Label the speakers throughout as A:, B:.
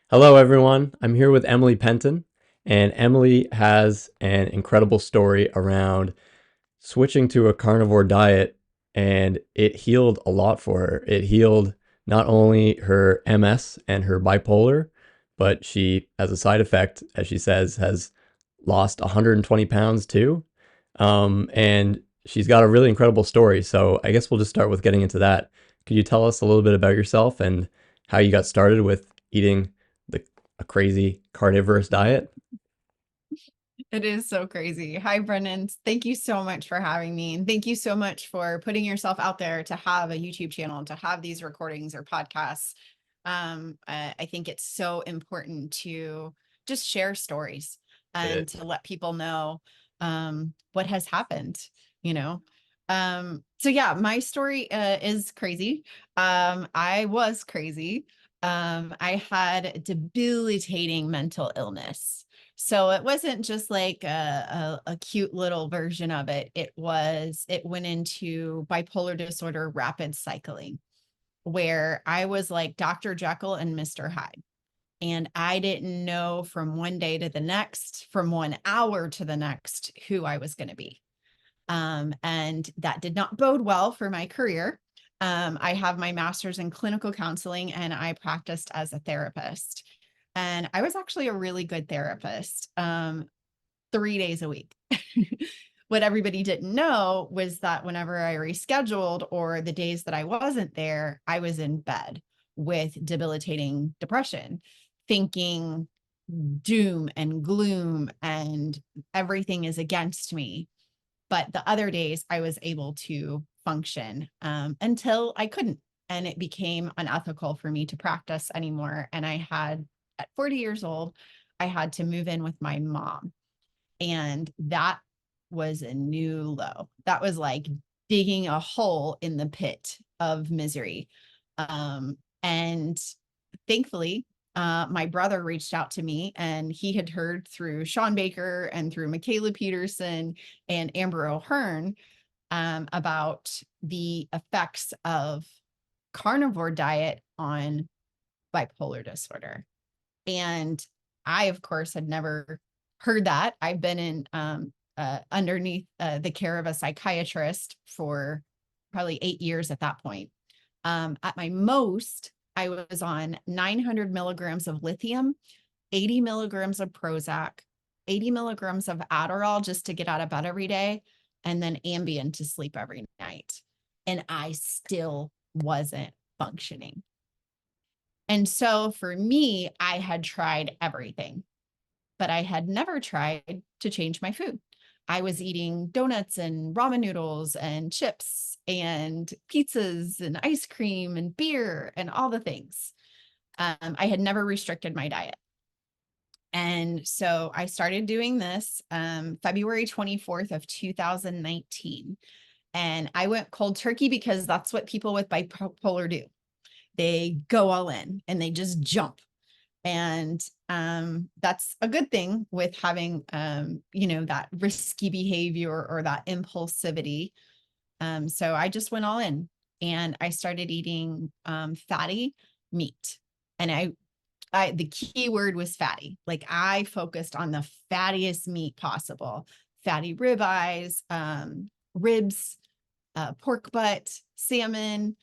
A: Hello, everyone. I'm here with Emily Penton, and Emily has an incredible story around switching to a carnivore diet, and it healed a lot for her. It healed not only her MS and her bipolar, but she, as a side effect, as she says, has lost 120 pounds too. And she's got a really incredible story. So I guess we'll just start with getting into that. Could you tell us a little bit about yourself and how you got started with eating the, a crazy carnivorous diet?
B: It is so crazy. Hi, Brennan. Thank you so much for having me. And thank you so much for putting yourself out there to have a YouTube channel, to have these recordings or podcasts. I think it's so important to just share stories
A: It
B: and
A: is.
B: to let people know what has happened, you know. So yeah, my story is crazy. I was crazy. I had debilitating mental illness. So it wasn't just like a cute little version of it. It went into bipolar disorder, rapid cycling, where I was like Dr. Jekyll and Mr. Hyde. And I didn't know from one day to the next, from 1 hour to the next, who I was going to be. And that did not bode well for my career. I have my master's in clinical counseling and I practiced as a therapist. And I was actually a really good therapist, 3 days a week. What everybody didn't know was that whenever I rescheduled or the days that I wasn't there, I was in bed with debilitating depression, thinking doom and gloom and everything is against me. But the other days I was able to function until I couldn't. And it became unethical for me to practice anymore. And I had, at 40 years old, I had to move in with my mom. And that was a new low. That was like digging a hole in the pit of misery. And thankfully, my brother reached out to me and he had heard through Sean Baker and through Michaela Peterson and Amber O'Hearn about the effects of carnivore diet on bipolar disorder. And I, of course, had never heard that. I've been in underneath the care of a psychiatrist for probably 8 years at that point. At my most, I was on 900 milligrams of lithium, 80 milligrams of Prozac, 80 milligrams of Adderall just to get out of bed every day, and then Ambien to sleep every night. And I still wasn't functioning. And so for me, I had tried everything, but I had never tried to change my food. I was eating donuts and ramen noodles and chips and pizzas and ice cream and beer and all the things. I had never restricted my diet. And so I started doing this February 24th of 2019. And I went cold turkey because that's what people with bipolar do. They go all in and they just jump. And that's a good thing with having, that risky behavior or that impulsivity. So I just went all in and I started eating fatty meat. And the key word was fatty. Like I focused on the fattiest meat possible, fatty ribeyes, ribs, pork butt, salmon,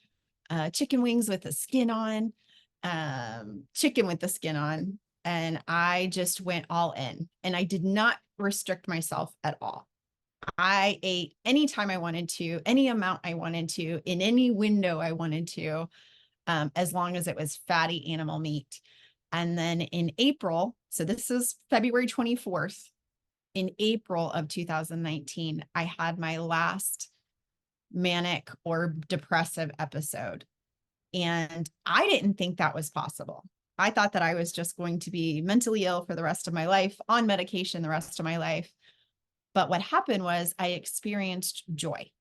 B: chicken wings with the skin on, chicken with the skin on. And I just went all in and I did not restrict myself at all. I ate anytime I wanted to, any amount I wanted to, in any window I wanted to, as long as it was fatty animal meat. And then in April, so this is February 24th, in April of 2019, I had my last manic or depressive episode. And I didn't think that was possible. I thought that I was just going to be mentally ill for the rest of my life, on medication the rest of my life. But what happened was I experienced joy.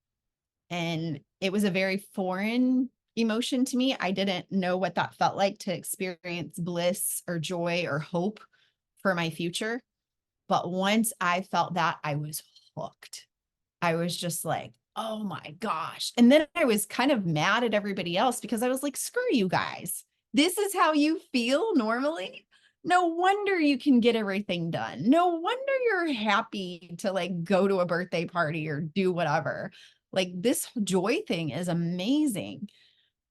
B: And it was a very foreign emotion to me. I didn't know what that felt like to experience bliss or joy or hope for my future. But once I felt that, I was hooked. I was just like, oh my gosh. And then I was kind of mad at everybody else because I was like, screw you guys. This is how you feel normally. No wonder you can get everything done. No wonder you're happy to like go to a birthday party or do whatever. Like this joy thing is amazing.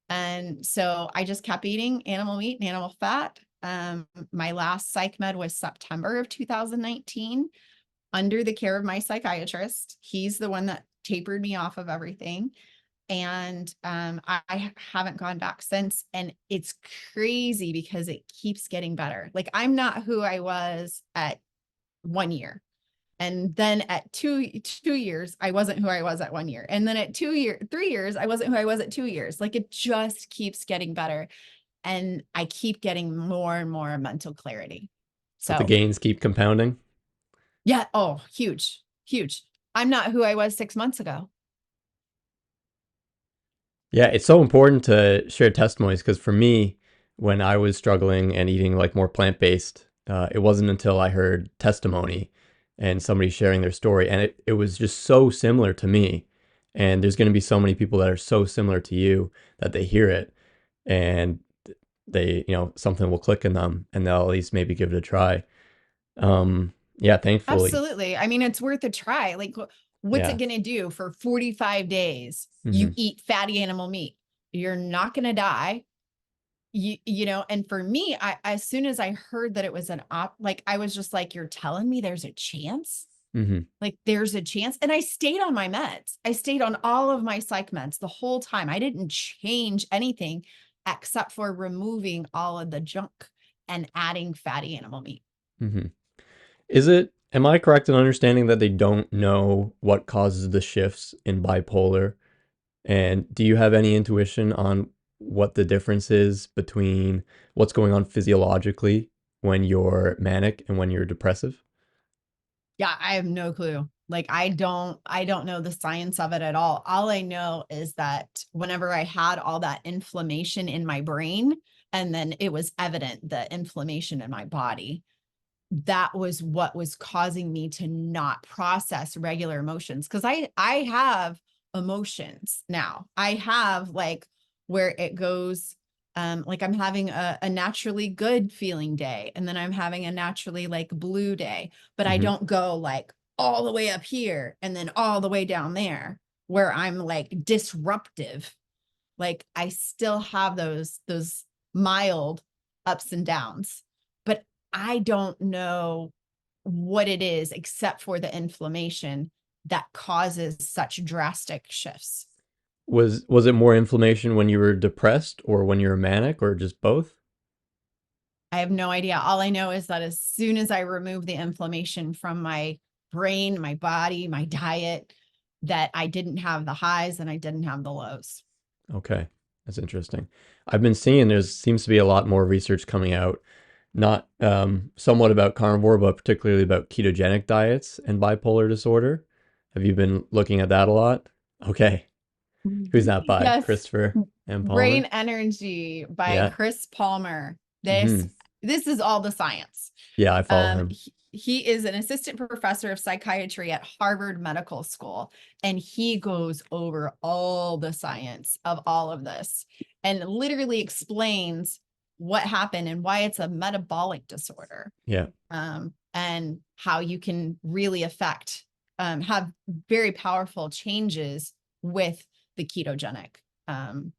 B: And so I just kept eating animal meat and animal fat. My last psych med was September of 2019 under the care of my psychiatrist. He's the one that tapered me off of everything. And I haven't gone back since. And it's crazy because it keeps getting better. Like I'm not who I was at 1 year. And then at two years, I wasn't who I was at 1 year. And then at 3 years, I wasn't who I was at 2 years. Like it just keeps getting better. And I keep getting more and more mental clarity.
A: But the
B: So
A: gains keep compounding.
B: yeah. Oh, huge, huge. I'm not who I was 6 months ago.
A: Yeah, it's so important to share testimonies because for me, when I was struggling and eating like more plant-based, it wasn't until I heard testimony and somebody sharing their story, and it was just so similar to me. And there's going to be so many people that are so similar to you that they hear it and they, something will click in them and they'll at least maybe give it a try. Yeah, thankfully.
B: Absolutely. I mean, it's worth a try. Like, what's it
A: Yeah.
B: going to do for 45 days? You
A: Hmm.
B: eat fatty animal meat. You're not going to die. And for me, as soon as I heard that it was like, I was just like, you're telling me there's a chance?
A: Hmm.
B: Like, there's a chance. And I stayed on my meds. I stayed on all of my psych meds the whole time. I didn't change anything except for removing all of the junk and adding fatty animal meat.
A: Hmm. Am I correct in understanding that they don't know what causes the shifts in bipolar? And do you have any intuition on what the difference is between what's going on physiologically when you're manic and when you're depressive?
B: Yeah, I have no clue. Like I don't know the science of it at all. All I know is that whenever I had all that inflammation in my brain and then it was evident the inflammation in my body, that was what was causing me to not process regular emotions because I have emotions now. I have like where it goes like I'm having a naturally good feeling day and then I'm having a naturally like blue day, but I
A: Hmm.
B: don't go like all the way up here and then all the way down there where I'm like disruptive. Like I still have those mild ups and downs, but I don't know what it is except for the inflammation that causes such drastic shifts.
A: Was it more inflammation when you were depressed or when you were manic or just both?
B: I have no idea. All I know is that as soon as I remove the inflammation from my brain, my body, my diet, that I didn't have the highs and I didn't have the lows.
A: Okay, that's interesting. I've been seeing there seems to be a lot more research coming out, not somewhat about carnivore, but particularly about ketogenic diets and bipolar disorder. Have you been looking at that a lot? Okay. Who's that by?
B: Yes.
A: Christopher M.
B: Brain
A: Palmer?
B: Energy by
A: Yeah.
B: Chris Palmer. This
A: Hmm.
B: this is all the science.
A: Yeah, I follow him.
B: He is an assistant professor of psychiatry at Harvard Medical School, and he goes over all the science of all of this and literally explains what happened and why it's a metabolic disorder,
A: Yeah.
B: and how you can really have very powerful changes with the ketogenic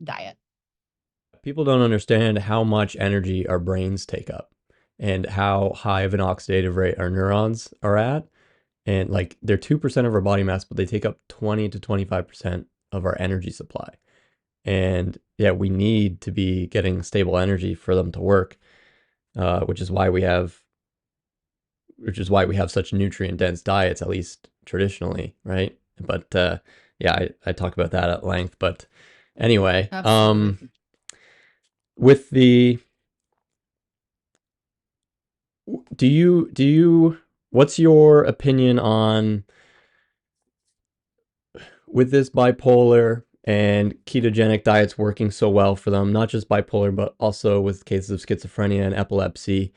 B: diet.
A: People don't understand how much energy our brains take up and how high of an oxidative rate our neurons are at. And like they're 2% of our body mass, but they take up 20 to 25% of our energy supply. And yeah, we need to be getting stable energy for them to work, which is why we have such nutrient dense diets, at least traditionally, right? But yeah, I talk about that at length. But anyway,
B: Absolutely.
A: with the do you what's your opinion on with this bipolar and ketogenic diets working so well for them, not just bipolar, but also with cases of schizophrenia and epilepsy?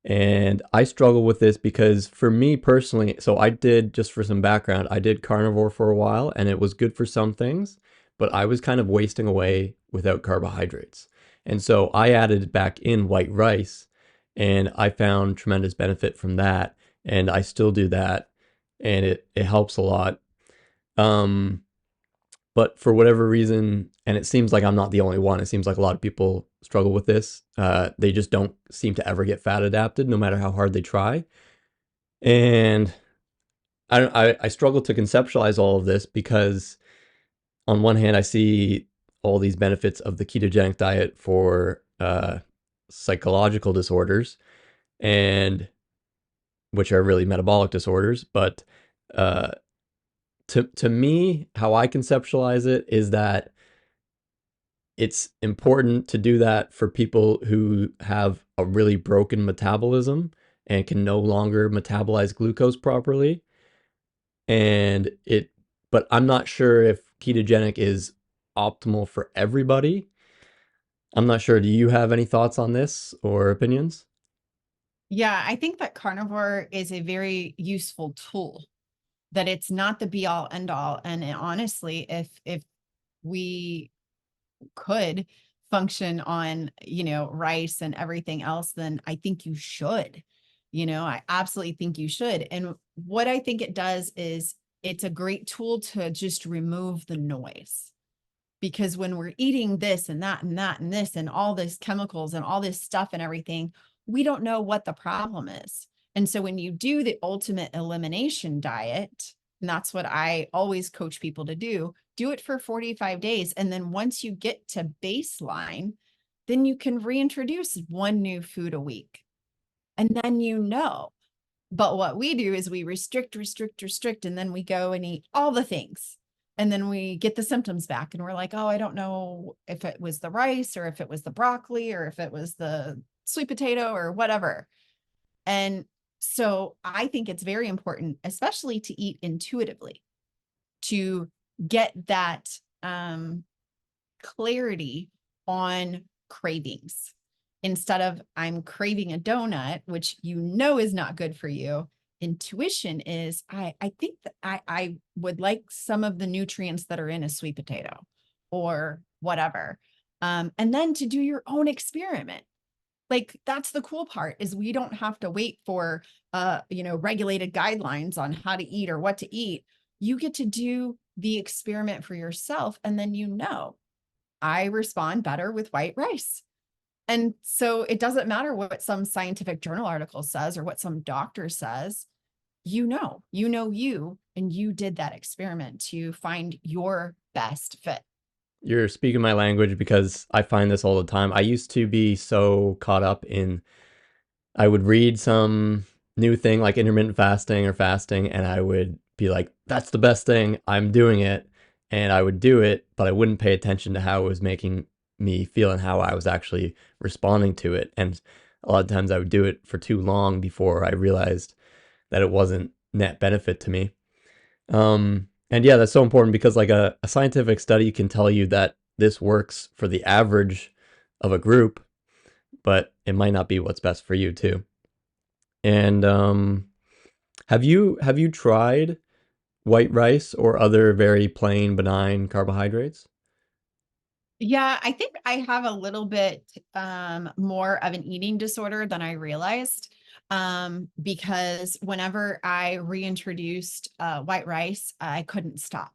A: And I struggle with this because for me personally, so I did, just for some background, I did carnivore for a while and it was good for some things, but I was kind of wasting away without carbohydrates. And so I added back in white rice and I found tremendous benefit from that, and I still do that, and it helps a lot. Um, but for whatever reason, and it seems like I'm not the only one. It seems like a lot of people struggle with this. They just don't seem to ever get fat adapted, no matter how hard they try. And I struggle to conceptualize all of this because on one hand, I see all these benefits of the ketogenic diet for psychological disorders, and which are really metabolic disorders. But uh, to me, how I conceptualize it is that it's important to do that for people who have a really broken metabolism and can no longer metabolize glucose properly. And it, but I'm not sure if ketogenic is optimal for everybody. I'm not sure. Do you have any thoughts on this or opinions?
B: Yeah, I think that carnivore is a very useful tool, that it's not the be all end all. And honestly, if we could function on, rice and everything else, then I think you should. I absolutely think you should. And what I think it does is it's a great tool to just remove the noise. Because when we're eating this and that and that and this and all this chemicals and all this stuff and everything, we don't know what the problem is. And so when you do the ultimate elimination diet, and that's what I always coach people to do it for 45 days. And then once you get to baseline, then you can reintroduce one new food a week. And then but what we do is we restrict, restrict, restrict, and then we go and eat all the things. And then we get the symptoms back and we're like, oh, I don't know if it was the rice or if it was the broccoli or if it was the sweet potato or whatever. And so I think it's very important, especially to eat intuitively, to get that clarity on cravings instead of I'm craving a donut, which is not good for you. Intuition is I think that I would like some of the nutrients that are in a sweet potato or whatever. And then to do your own experiment. Like that's the cool part is we don't have to wait for regulated guidelines on how to eat or what to eat. You get to do the experiment for yourself, and then I respond better with white rice. And so it doesn't matter what some scientific journal article says or what some doctor says. And you did that experiment to find your best fit.
A: You're speaking my language because I find this all the time. I used to be so caught up in, I would read some new thing like intermittent fasting or fasting, and I would be like, that's the best thing, I'm doing it. And I would do it, but I wouldn't pay attention to how it was making me feel and how I was actually responding to it. And a lot of times I would do it for too long before I realized that it wasn't net benefit to me. And yeah, that's so important because like a scientific study can tell you that this works for the average of a group, but it might not be what's best for you too. And have you tried white rice or other very plain benign carbohydrates?
B: Yeah, I think I have a little bit more of an eating disorder than I realized, because whenever I reintroduced white rice, I couldn't stop.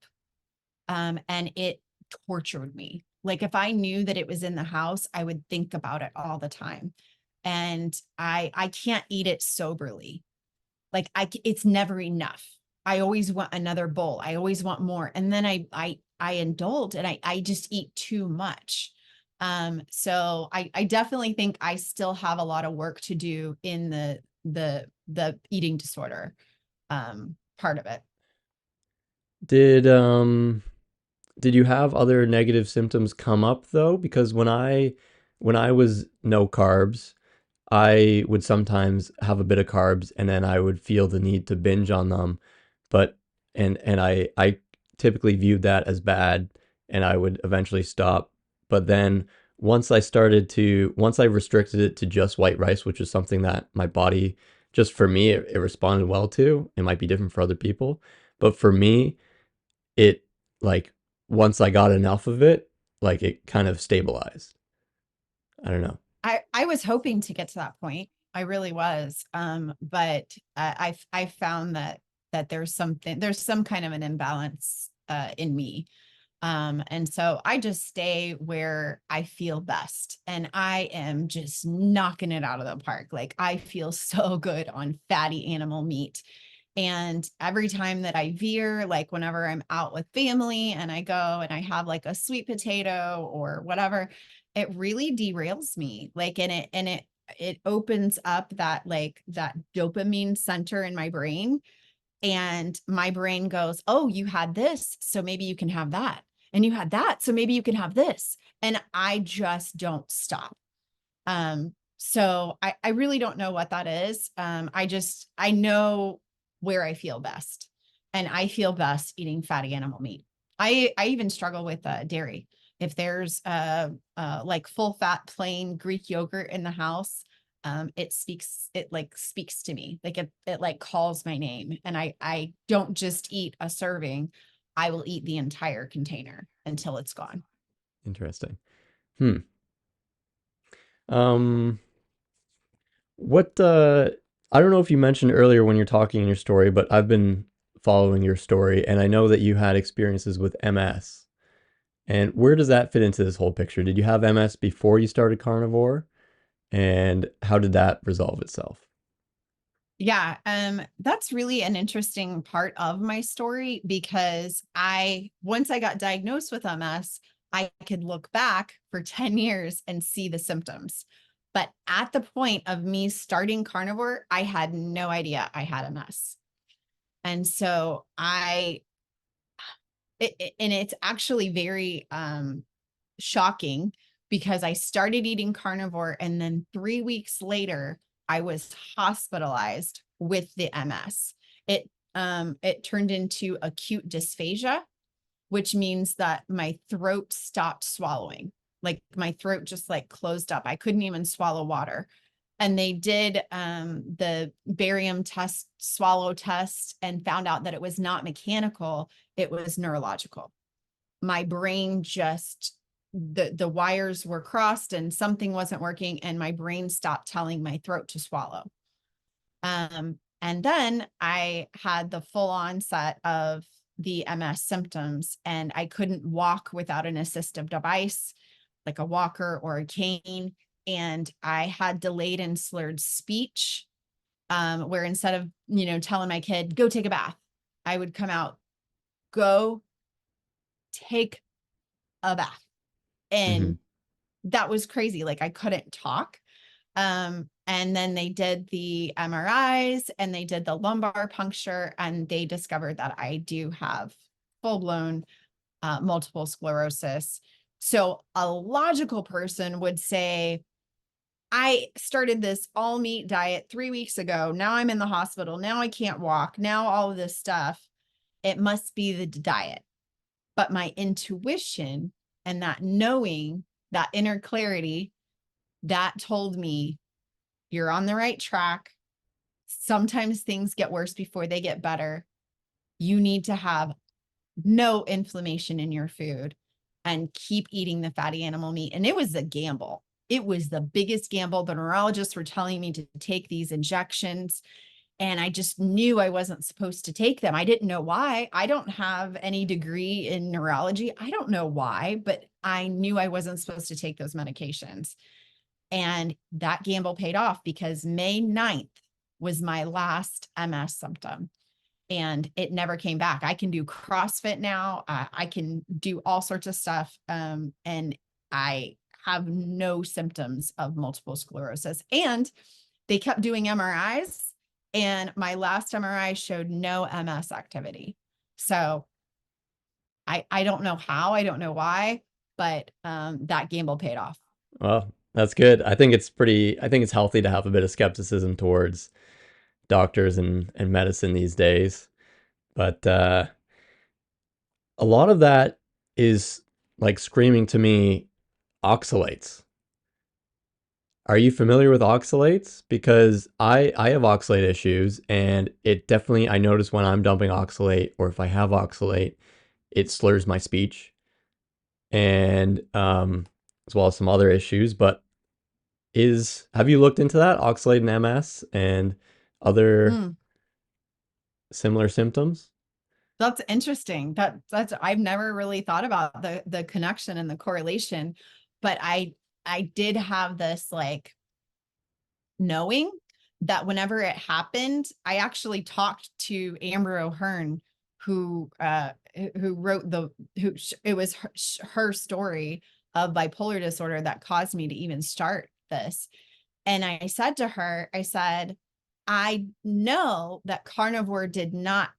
B: And it tortured me. Like if I knew that it was in the house, I would think about it all the time. And I can't eat it soberly. Like it's never enough. I always want another bowl. I always want more. And then I indulge and I just eat too much. So I definitely think I still have a lot of work to do in the eating disorder part of it.
A: Did you have other negative symptoms come up though? Because when I was no carbs, I would sometimes have a bit of carbs and then I would feel the need to binge on them. But and I typically viewed that as bad and I would eventually stop. But then once I restricted it to just white rice, which is something that my body, just for me, it responded well to. It might be different for other people, but for me, it like once I got enough of it, like it kind of stabilized. I don't know.
B: I was hoping to get to that point. I really was. But I found that there's some kind of an imbalance in me. And so I just stay where I feel best. And I am just knocking it out of the park. Like I feel so good on fatty animal meat. And every time that I veer, like whenever I'm out with family and I go and I have like a sweet potato or whatever, it really derails me. Like, it opens up that like that dopamine center in my brain, and my brain goes, oh, you had this, so maybe you can have that. And you had that, so maybe you can have this. And I just don't stop. So I really don't know what that is. I know where I feel best, and I feel best eating fatty animal meat. I even struggle with dairy. If there's like full fat plain Greek yogurt in the house, it like speaks to me. Like it like calls my name, and I don't just eat a serving. I will eat the entire container until it's gone.
A: Interesting. Hmm. Um, what I don't know if you mentioned earlier when you're talking in your story, but I've been following your story and I know that you had experiences with MS. And where does that fit into this whole picture? Did you have MS before you started carnivore? And how did that resolve itself?
B: Yeah, that's really an interesting part of my story because once I got diagnosed with MS, I could look back for 10 years and see the symptoms. But at the point of me starting carnivore, I had no idea I had MS. And so and it's actually very shocking because I started eating carnivore and then 3 weeks later I was hospitalized with the MS. It turned into acute dysphagia, which means that my throat stopped swallowing. Like my throat just like closed up. I couldn't even swallow water. And they did the barium test, swallow test, and found out that it was not mechanical, it was neurological. My brain just the wires were crossed and something wasn't working, and my brain stopped telling my throat to swallow. And then I had the full onset of the MS symptoms, and I couldn't walk without an assistive device like a walker or a cane. And I had delayed and slurred speech, where instead of, telling my kid, go take a bath, I would come out, go take a bath.
A: Hmm.
B: And that was crazy. Like I couldn't talk. And then they did the MRIs and they did the lumbar puncture, and they discovered that I do have full blown multiple sclerosis. So a logical person would say, I started this all meat diet 3 weeks ago. Now I'm in the hospital. Now I can't walk. Now all of this stuff. It must be the diet. But my intuition and that knowing, that inner clarity, that told me you're on the right track. Sometimes things get worse before they get better. You need to have no inflammation in your food and keep eating the fatty animal meat. And it was a gamble. It was the biggest gamble. The neurologists were telling me to take these injections, and I just knew I wasn't supposed to take them. I didn't know why. I don't have any degree in neurology. I don't know why, but I knew I wasn't supposed to take those medications. And that gamble paid off because May 9th was my last MS symptom, and it never came back. I can do CrossFit now. I can do all sorts of stuff. And I have no symptoms of multiple sclerosis. And they kept doing MRIs, and my last MRI showed no MS activity. So I don't know how, I don't know why, but that gamble paid off.
A: Well, that's good. I think it's healthy to have a bit of skepticism towards doctors and medicine these days. But a lot of that is like screaming to me oxalates. Are you familiar with oxalates? Because I have oxalate issues, and it definitely, I notice when I'm dumping oxalate or if I have oxalate, it slurs my speech, and as well as some other issues. But Have you looked into that, oxalate and MS and other
B: Mm,
A: similar symptoms?
B: that's interesting. That's I've never really thought about the connection and the correlation, but I did have this like knowing that whenever it happened, I actually talked to Amber O'Hearn, who wrote it was her story of bipolar disorder that caused me to even start this. And I said to her, I said, I know that carnivore did not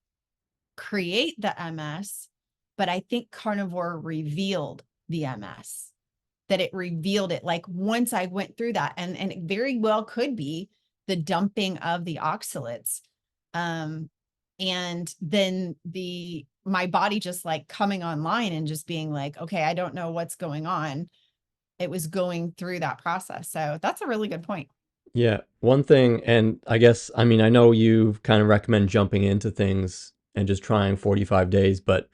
B: create the MS, but I think carnivore revealed the MS, that it revealed it. Like once I went through that, and it very well could be the dumping of the oxalates. And then my body just like coming online and just being like, okay, I don't know what's going on. It was going through that process. So that's a really good point.
A: Yeah, one thing, and I guess, I mean, I know you kind of recommend jumping into things and just trying 45 days, but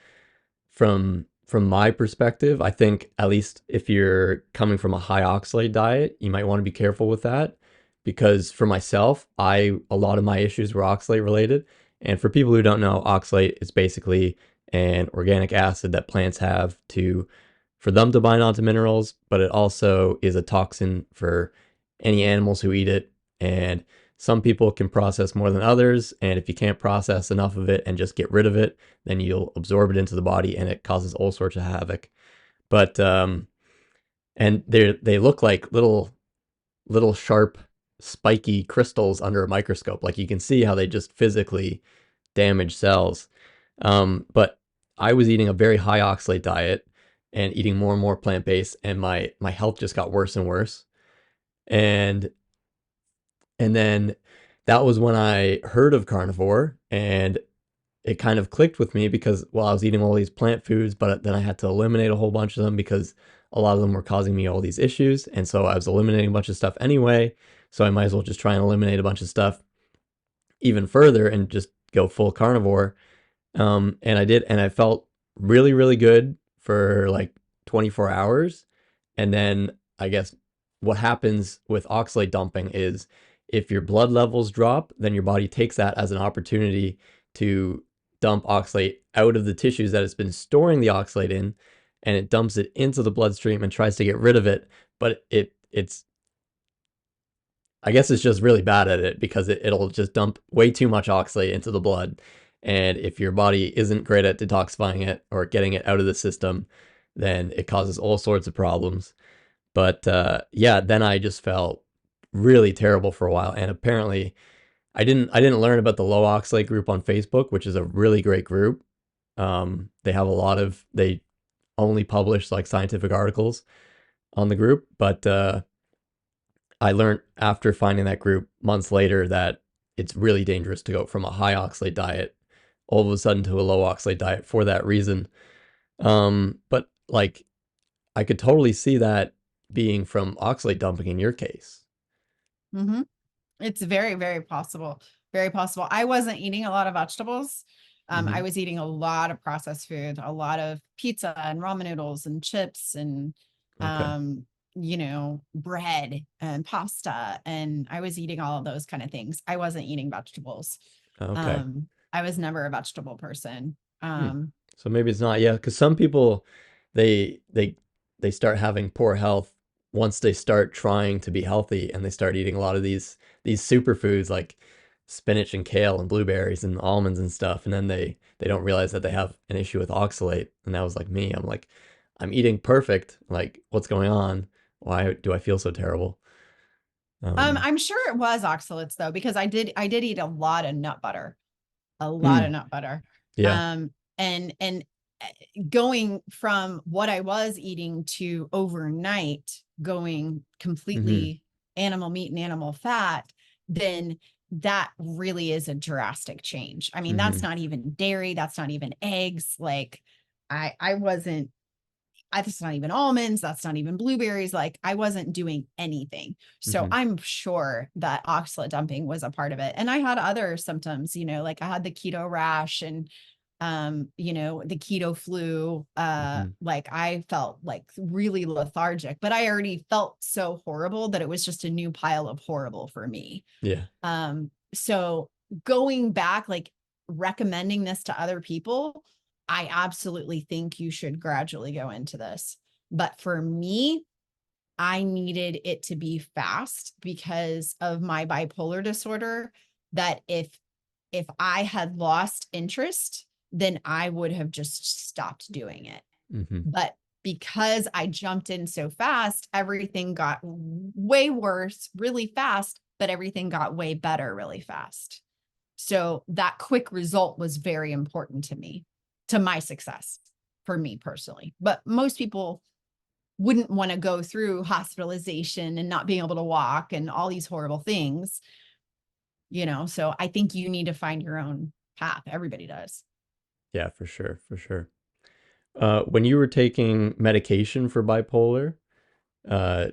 A: from my perspective, I think at least if you're coming from a high oxalate diet, you might want to be careful with that because for myself, a lot of my issues were oxalate related. And for people who don't know, oxalate is basically an organic acid that plants have to for them to bind onto minerals, but it also is a toxin for any animals who eat it. And some people can process more than others. And if you can't process enough of it and just get rid of it, then you'll absorb it into the body and it causes all sorts of havoc. But and they look like little sharp spiky crystals under a microscope. Like you can see how they just physically damage cells. But I was eating a very high oxalate diet and eating more and more plant-based, and my health just got worse and worse. And and then that was when I heard of carnivore, and it kind of clicked with me because well, I was eating all these plant foods, but then I had to eliminate a whole bunch of them because a lot of them were causing me all these issues. And so I was eliminating a bunch of stuff anyway. So I might as well just try and eliminate a bunch of stuff even further and just go full carnivore. And I did, and I felt really, really good for like 24 hours. And then I guess what happens with oxalate dumping is if your blood levels drop, then your body takes that as an opportunity to dump oxalate out of the tissues that it's been storing the oxalate in, and it dumps it into the bloodstream and tries to get rid of it. But it's I guess it's just really bad at it because it'll just dump way too much oxalate into the blood. And if your body isn't great at detoxifying it or getting it out of the system, then it causes all sorts of problems. But yeah, then I just felt really terrible for a while. And apparently, I didn't learn about the low oxalate group on Facebook, which is a really great group. They have they only publish like scientific articles on the group, but I learned after finding that group months later that it's really dangerous to go from a high oxalate diet all of a sudden to a low oxalate diet for that reason. But like I could totally see that being from oxalate dumping in your case.
B: Mm-hmm. It's very, very possible. Very possible. I wasn't eating a lot of vegetables. I
A: Hmm.
B: was eating a lot of processed food, a lot of pizza and ramen noodles and chips and,
A: Okay.
B: um, bread and pasta. And I was eating all of those kind of things. I wasn't eating vegetables.
A: Okay.
B: I was never a vegetable person.
A: Hmm. So maybe it's not, yeah, because some people they they they start having poor health once they start trying to be healthy and they start eating a lot of these superfoods like spinach and kale and blueberries and almonds and stuff, and then they don't realize that they have an issue with oxalate. And that was like me. I'm like, I'm eating perfect. Like, what's going on? Why do I feel so terrible? Um,
B: I'm sure it was oxalates though, because I did eat a lot of nut butter, a lot of
A: mm,
B: nut butter.
A: yeah.
B: And going from what I was eating to overnight going
A: Hmm.
B: completely animal meat and animal fat, then that really is a drastic change. I mean, that's
A: Hmm.
B: not even dairy, that's not even eggs. Like I wasn't that's not even almonds, that's not even blueberries. Like I wasn't doing anything. So
A: Hmm.
B: I'm sure that oxalate dumping was a part of it. And I had other symptoms, like I had the keto rash and The keto flu,
A: Hmm.
B: like I felt like really lethargic, but I already felt so horrible that it was just a new pile of horrible for me.
A: Yeah.
B: So going back, like recommending this to other people, I absolutely think you should gradually go into this. But for me, I needed it to be fast because of my bipolar disorder, that if I had lost interest, then I would have just stopped doing it.
A: Hmm.
B: But because I jumped in so fast, everything got way worse really fast, but everything got way better really fast. So that quick result was very important to me, to my success, for me personally. But most people wouldn't want to go through hospitalization and not being able to walk and all these horrible things, So I think you need to find your own path. Everybody does.
A: Yeah, for sure, for sure. When you were taking medication for bipolar, uh,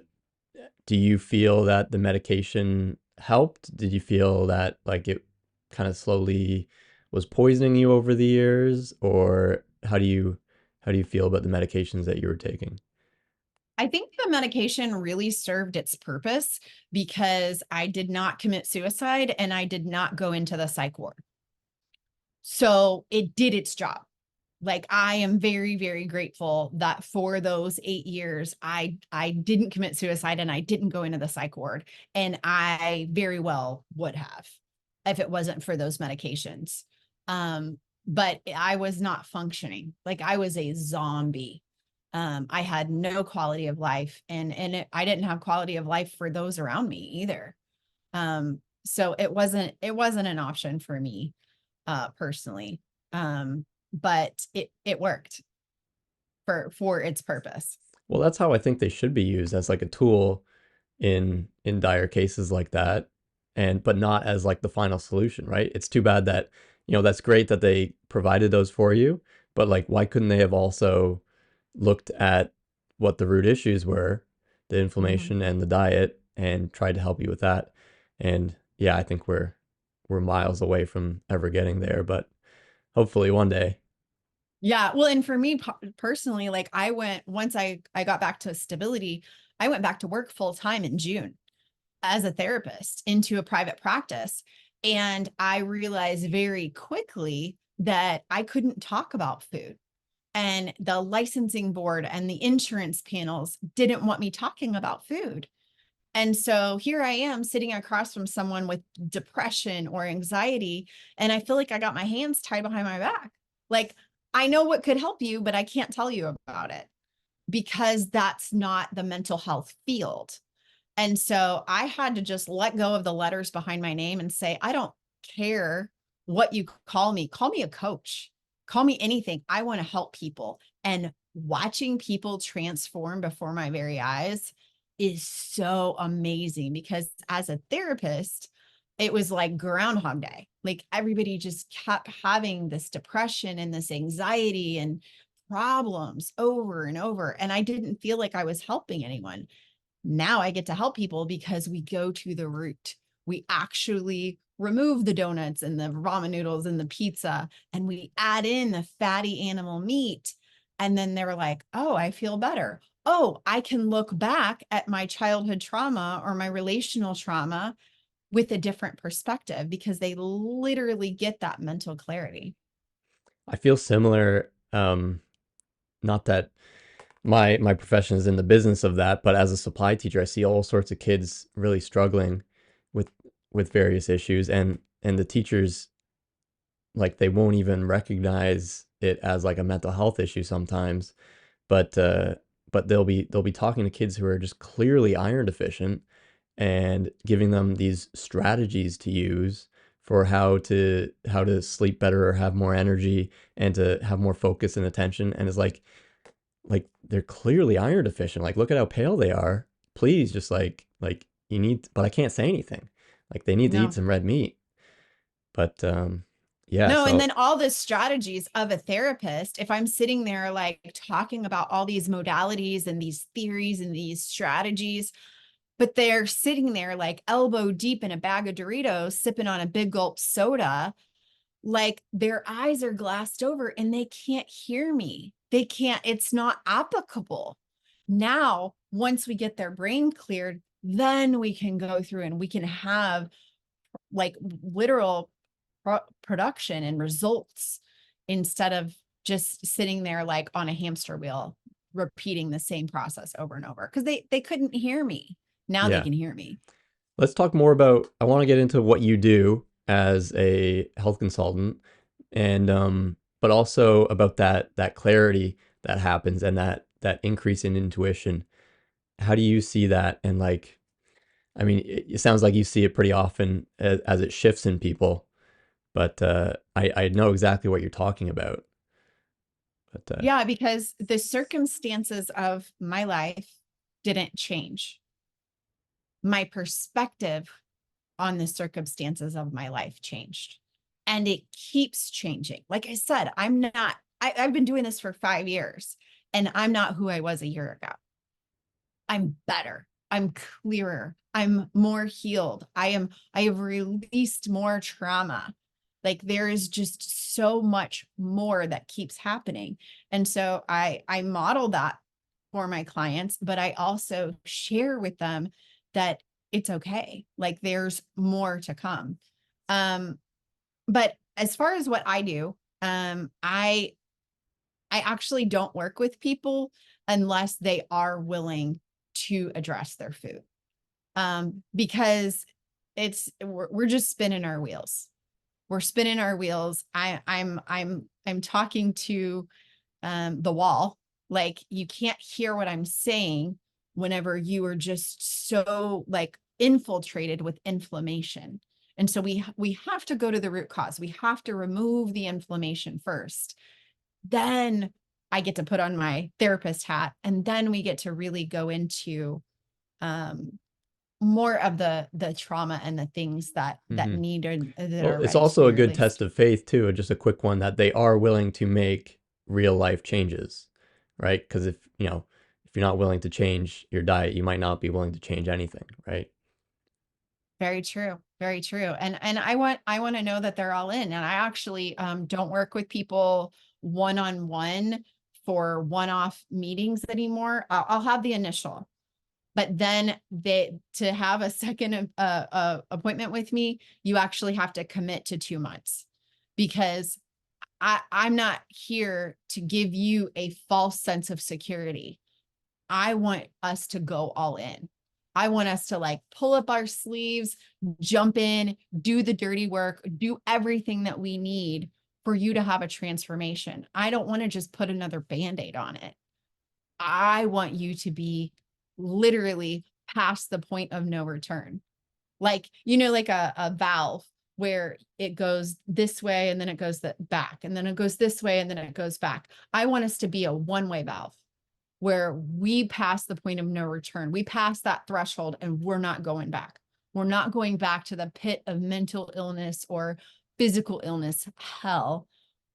A: do you feel that the medication helped? Did you feel that like it kind of slowly was poisoning you over the years, or how do you feel about the medications that you were taking?
B: I think the medication really served its purpose because I did not commit suicide and I did not go into the psych ward. So it did its job. Like I am very, very grateful that for those 8 years, I didn't commit suicide and I didn't go into the psych ward. And I very well would have if it wasn't for those medications. But I was not functioning. Like I was a zombie. I had no quality of life, and I didn't have quality of life for those around me either. So it wasn't an option for me personally. But it worked for its purpose.
A: Well, that's how I think they should be used, as like a tool in dire cases like that, and but not as like the final solution, right? It's too bad that, that's great that they provided those for you, but like why couldn't they have also looked at what the root issues were, the
B: Mhm.
A: inflammation and the diet, and tried to help you with that? And yeah, I think we're miles away from ever getting there, but hopefully one day.
B: Yeah, well, and for me personally, like once I got back to stability, I went back to work full time in June as a therapist into a private practice. And I realized very quickly that I couldn't talk about food. And the licensing board and the insurance panels didn't want me talking about food. And so here I am sitting across from someone with depression or anxiety, and I feel like I got my hands tied behind my back. Like, I know what could help you, but I can't tell you about it because that's not the mental health field. And so I had to just let go of the letters behind my name and say, I don't care what you call me. Call me a coach. Call me anything. I want to help people. And watching people transform before my very eyes is so amazing because as a therapist, it was like Groundhog Day. Like everybody just kept having this depression and this anxiety and problems over and over. And I didn't feel like I was helping anyone. Now I get to help people because we go to the root. We actually remove the donuts and the ramen noodles and the pizza, and we add in the fatty animal meat. And then they're like, oh, I feel better. Oh, I can look back at my childhood trauma or my relational trauma with a different perspective because they literally get that mental clarity.
A: I feel similar. Not that my profession is in the business of that, but as a supply teacher, I see all sorts of kids really struggling with with various issues, and the teachers, like, they won't even recognize it as like a mental health issue sometimes, but they'll be talking to kids who are just clearly iron deficient and giving them these strategies to use for how to sleep better or have more energy and to have more focus and attention, and it's like they're clearly iron deficient. Like, look at how pale they are. Please, just like you need, but I can't say anything. Like they need to eat
B: No.
A: some red meat. But yeah,
B: No, and
A: so
B: then all the strategies of a therapist, if I'm sitting there like talking about all these modalities and these theories and these strategies, but they're sitting there like elbow deep in a bag of Doritos, sipping on a big gulp soda, like their eyes are glassed over and they can't hear me. They can't, it's not applicable. Now, once we get their brain cleared, then we can go through and we can have like literal production and results instead of just sitting there like on a hamster wheel repeating the same process over and over because they couldn't hear me. Now they
A: Yeah.
B: can hear me.
A: Let's talk more about, I want to get into what you do as a health consultant and but also about that clarity that happens and that increase in intuition. How do you see that? And like, I mean, it sounds like you see it pretty often as it shifts in people, but I know exactly what you're talking about. But
B: Yeah, because the circumstances of my life didn't change. My perspective on the circumstances of my life changed. And it keeps changing. Like I said, I've been doing this for 5 years and I'm not who I was a year ago. I'm better. I'm clearer. I'm more healed. I have released more trauma. Like there is just so much more that keeps happening. And so I model that for my clients, but I also share with them that it's okay. Like there's more to come. Um, but as far as what I do, I actually don't work with people unless they are willing to address their food. Because we're just spinning our wheels. We're spinning our wheels. I'm talking to the wall. Like you can't hear what I'm saying whenever you are just so like infiltrated with inflammation. And so we have to go to the root cause. We have to remove the inflammation first. Then I get to put on my therapist hat, and then we get to really go into um, more of the trauma and the things that
A: mhm.
B: need or that
A: Well,
B: are
A: it's
B: ready to
A: also
B: be
A: a good test
B: released.
A: of faith too, just a quick one that they are willing to make real life changes, right? Because if, you know, if you're not willing to change your diet, you might not be willing to change anything, right?
B: Very true. Very true. And I want to know that they're all in. And I actually don't work with people one on one for one off meetings anymore. I'll have the initial, but then to have a second appointment with me, you actually have to commit to 2 months because I'm not here to give you a false sense of security. I want us to go all in. I want us to like pull up our sleeves, jump in, do the dirty work, do everything that we need for you to have a transformation. I don't want to just put another band-aid on it. I want you to be literally past the point of no return. Like, like a valve where it goes this way and then it goes back and then it goes this way and then it goes back. I want us to be a one-way valve where we pass the point of no return. We pass that threshold and we're not going back. We're not going back to the pit of mental illness or physical illness hell.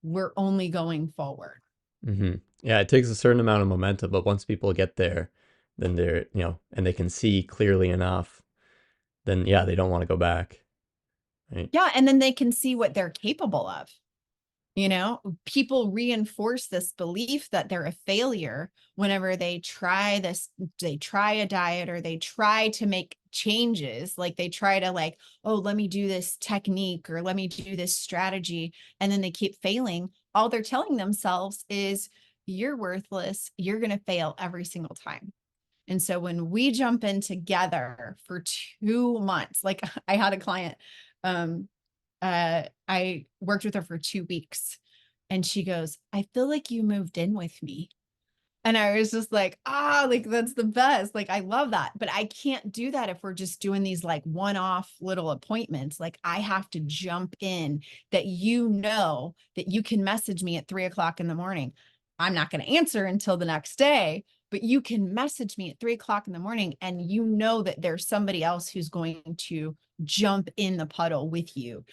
B: We're only going forward.
A: Hmm. Yeah, it takes a certain amount of momentum, but once people get there, then they're, you know, and they can see clearly enough, then yeah, they don't want to go back, right?
B: Yeah. And then they can see what they're capable of. People reinforce this belief that they're a failure whenever they try a diet or they try to make changes. Like they try to like, oh, let me do this technique or let me do this strategy. And then they keep failing. All they're telling themselves is you're worthless. You're going to fail every single time. And so when we jump in together for 2 months, like I had a client, um, I worked with her for 2 weeks and she goes, I feel like you moved in with me. And I was just like, like that's the best. Like, I love that. But I can't do that if we're just doing these like one off little appointments. Like, I have to jump in that that you can message me at 3 o'clock in the morning. I'm not going to answer until the next day, but you can message me at 3 o'clock in the morning and that there's somebody else who's going to jump in the puddle with you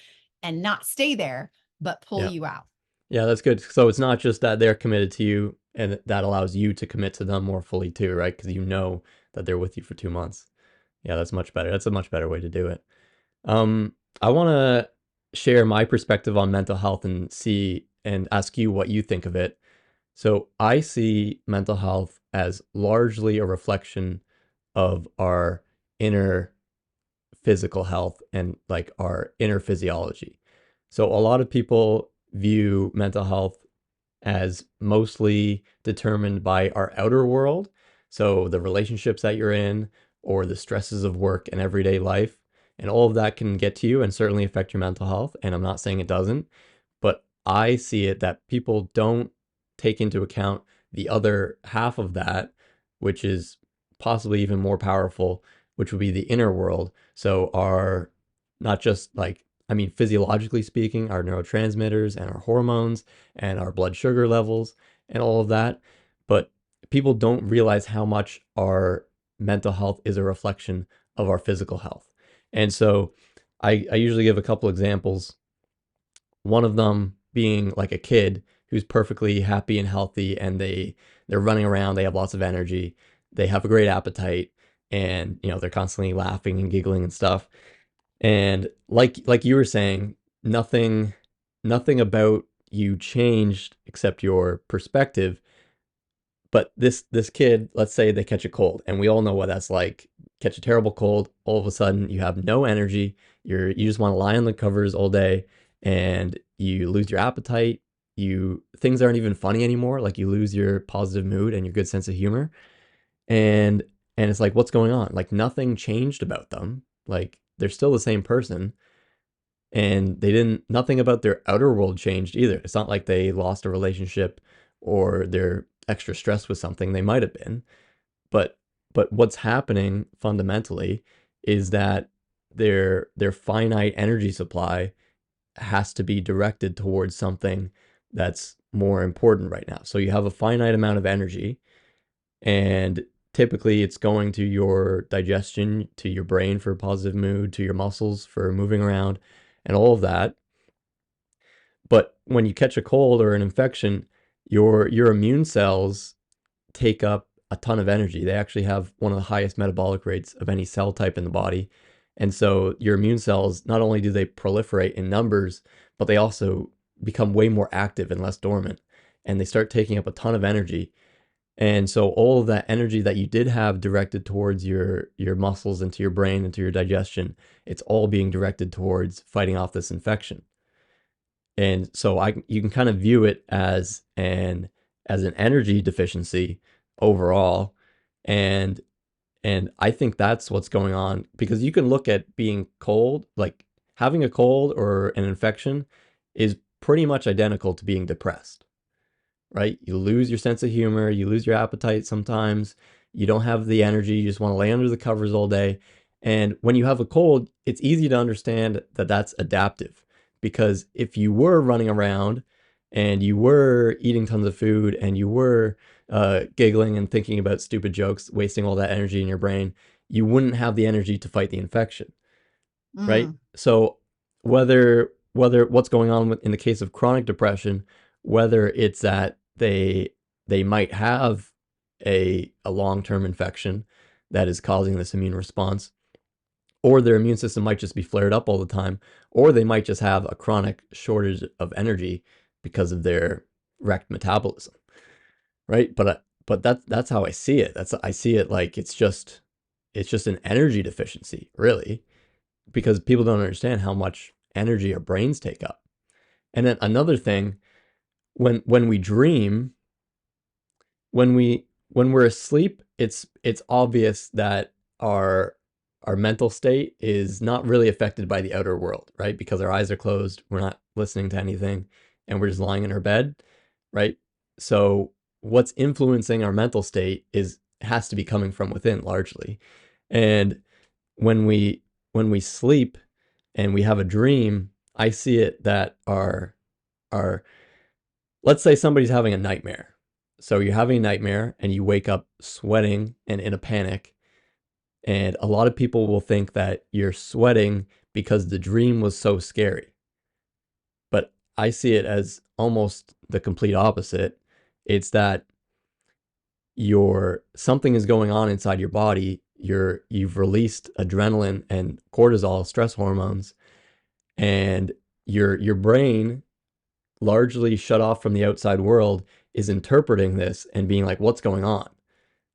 B: and not stay there, but pull
A: Yeah.
B: you out.
A: Yeah, that's good. So it's not just that they're committed to you and that allows you to commit to them more fully too, right? Because you know that they're with you for 2 months. Yeah, that's much better. That's a much better way to do it. I want to. share my perspective on mental health and see and ask you what you think of it. So I see mental health as largely a reflection of our inner physical health and like our inner physiology. So a lot of people view mental health as mostly determined by our outer world. So the relationships that you're in, or the stresses of work and everyday life, and all of that can get to you and certainly affect your mental health. And I'm not saying it doesn't, but I see it that people don't take into account the other half of that, which is possibly even more powerful, which would be the inner world. So our, not just like, I mean, physiologically speaking, our neurotransmitters and our hormones and our blood sugar levels and all of that. But people don't realize how much our mental health is a reflection of our physical health. And so I usually give a couple examples. One of them being like a kid who's perfectly happy and healthy, and they're running around, they have lots of energy, they have a great appetite, and they're constantly laughing and giggling and stuff. And like you were saying, nothing about you changed except your perspective. But this kid, let's say they catch a cold, and we all know what that's like. Catch a terrible cold, all of a sudden you have no energy. You just want to lie on the covers all day, and you lose your appetite. You Things aren't even funny anymore. Like, you lose your positive mood and your good sense of humor. And it's like, what's going on? Like, nothing changed about them. Like, they're still the same person, and they didn't nothing about their outer world changed either. It's not like they lost a relationship or they're extra stressed with something. They might have been, but what's happening fundamentally is that their finite energy supply has to be directed towards something that's more important right now. So you have a finite amount of energy, and typically it's going to your digestion, to your brain for positive mood, to your muscles for moving around, and all of that. But when you catch a cold or an infection, your immune cells take up a ton of energy. They actually have one of the highest metabolic rates of any cell type in the body. And so your immune cells, not only do they proliferate in numbers, but they also become way more active and less dormant. And they start taking up a ton of energy. And so all of that energy that you did have directed towards your muscles and to your brain and to your digestion, it's all being directed towards fighting off this infection. And so you can kind of view it as an energy deficiency overall. And I think that's what's going on, because you can look at being cold, like having a cold or an infection is pretty much identical to being depressed, right? You lose your sense of humor, you lose your appetite sometimes, you don't have the energy, you just want to lay under the covers all day. And when you have a cold, it's easy to understand that that's adaptive, because if you were running around and you were eating tons of food and you were giggling and thinking about stupid jokes, wasting all that energy in your brain, you wouldn't have the energy to fight the infection, right?
B: Mm,
A: So whether what's going on in the case of chronic depression, whether it's that they might have a long-term infection that is causing this immune response, or their immune system might just be flared up all the time, or they might just have a chronic shortage of energy because of their wrecked metabolism, right? But that's how I see it. I see it like it's just an energy deficiency, really, because people don't understand how much energy our brains take up. And then another thing, when we dream, when we're asleep, it's obvious that our mental state is not really affected by the outer world, right? Because our eyes are closed, we're not listening to anything, and we're just lying in our bed, right? So what's influencing our mental state has to be coming from within largely. And when we sleep and we have a dream, I see it that our let's say somebody's having a nightmare. So you're having a nightmare and you wake up sweating and in a panic. And a lot of people will think that you're sweating because the dream was so scary. But I see it as almost the complete opposite. It's that something is going on inside your body. You've released adrenaline and cortisol, stress hormones, and your brain, largely shut off from the outside world, is interpreting this and being like, what's going on?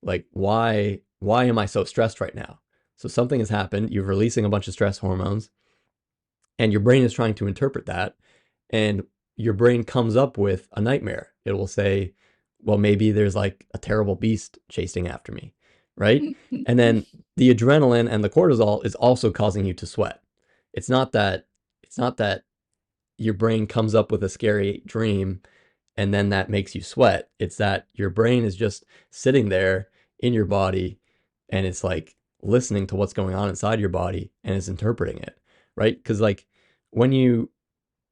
A: Like, why am I so stressed right now? So something has happened. You're releasing a bunch of stress hormones, and your brain is trying to interpret that, and your brain comes up with a nightmare. It will say, well, maybe there's like a terrible beast chasing after me, right? And then the adrenaline and the cortisol is also causing you to sweat. It's not that it's not that your brain comes up with a scary dream and then that makes you sweat. It's that your brain is just sitting there in your body, and it's like listening to what's going on inside your body and it's interpreting it, right? Because like when you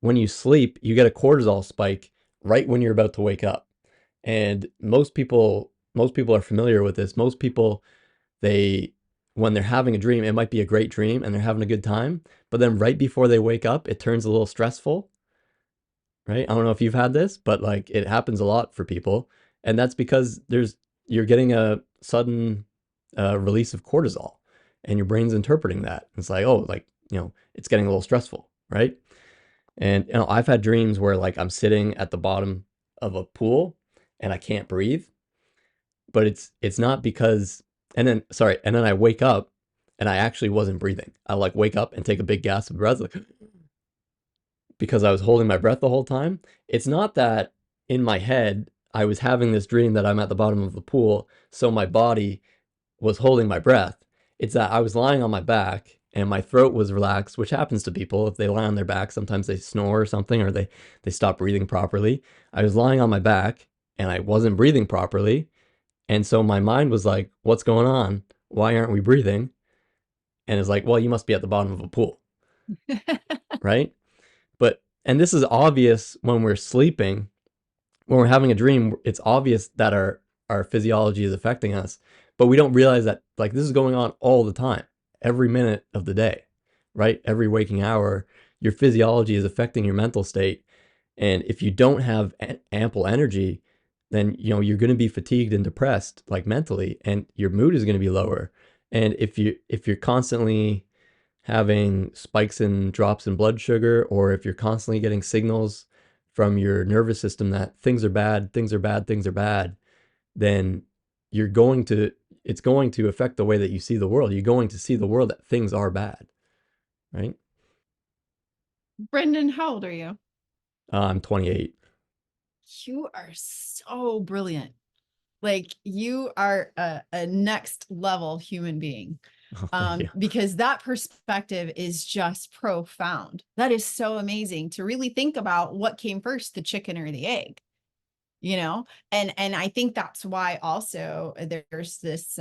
A: when you sleep, you get a cortisol spike right when you're about to wake up. And most people are familiar with this. Most people, they when they're having a dream, it might be a great dream and they're having a good time, but then right before they wake up, it turns a little stressful, right? I don't know if you've had this, but like it happens a lot for people, and that's because you're getting a sudden release of cortisol, and your brain's interpreting that. It's like, oh, like, it's getting a little stressful, right? And I've had dreams where like I'm sitting at the bottom of a pool and I can't breathe, but it's not because and then I wake up and I actually wasn't breathing. I like wake up and take a big gasp of breath, like, because I was holding my breath the whole time. It's not that in my head I was having this dream that I'm at the bottom of the pool, so my body was holding my breath. It's that I was lying on my back and my throat was relaxed, which happens to people. If they lie on their back, sometimes they snore or something, or they stop breathing properly. I was lying on my back and I wasn't breathing properly. And so my mind was like, what's going on? Why aren't we breathing? And it's like, well, you must be at the bottom of a pool, right? And this is obvious when we're sleeping. When we're having a dream, it's obvious that our physiology is affecting us, but we don't realize that like this is going on all the time, every minute of the day, right? Every waking hour, your physiology is affecting your mental state. And if you don't have ample energy, then you're going to be fatigued and depressed, like mentally, and your mood is going to be lower. And if you're constantly having spikes and drops in blood sugar, or if you're constantly getting signals from your nervous system that things are bad, things are bad, things are bad, then you're going to it's going to affect the way that you see the world. You're going to see the world that things are bad, right?
B: Brendan, how old are you?
A: I'm 28.
B: You are so brilliant. Like you are a next level human being.
A: Oh, thank you.
B: Because that perspective is just profound. That is so amazing to really think about what came first, the chicken or the egg, you know? And I think that's why also there's this